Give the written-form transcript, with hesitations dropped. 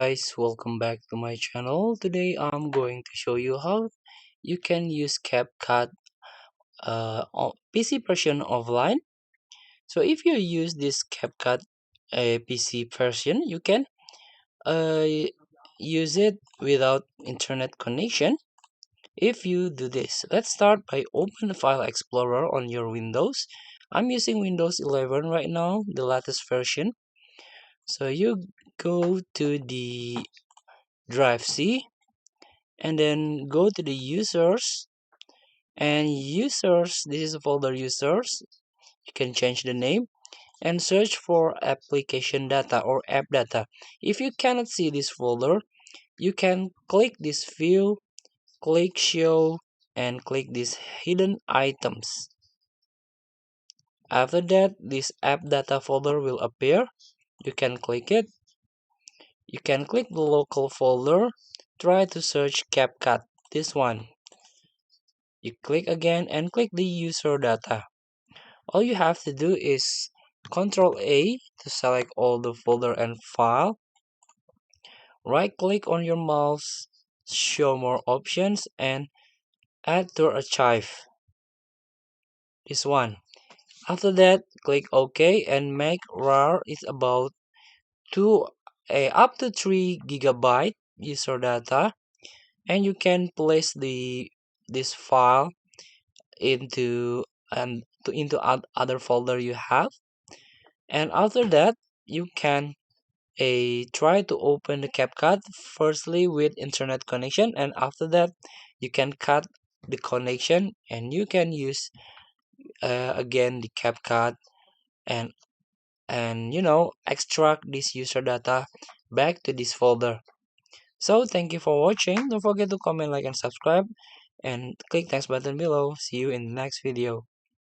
Guys, welcome back to my channel. Today I'm going to show you how you can use CapCut on PC version offline. So if you use this CapCut PC version, you can uh, use it without internet connection. If you do this, let's start by open the File Explorer on your Windows. I'm using Windows 11 right now, the latest version. So you go to the Drive C and then go to the users and users, this is a folder users. You can change the name and search for application data or app data. If you cannot see this folder, you can click this view, click show, and click this hidden items. After that, this app data folder will appear. You can click it. You can click the local folder. Try to search CapCut, this one. You click again and click the user data. All you have to do is Ctrl A to select all the folder and file. Right click on your mouse, show more options and add to archive. This one. After that, click OK and make RAR is about 2 up to 3 GB user data, and you can place this file into other folder you have. And after that, you can try to open the CapCut firstly with internet connection, and after that you can cut the connection and you can use again the CapCut and extract this user data back to this folder. So thank you for watching. Don't forget to comment, like, and subscribe, and click thanks button below. See you in the next video.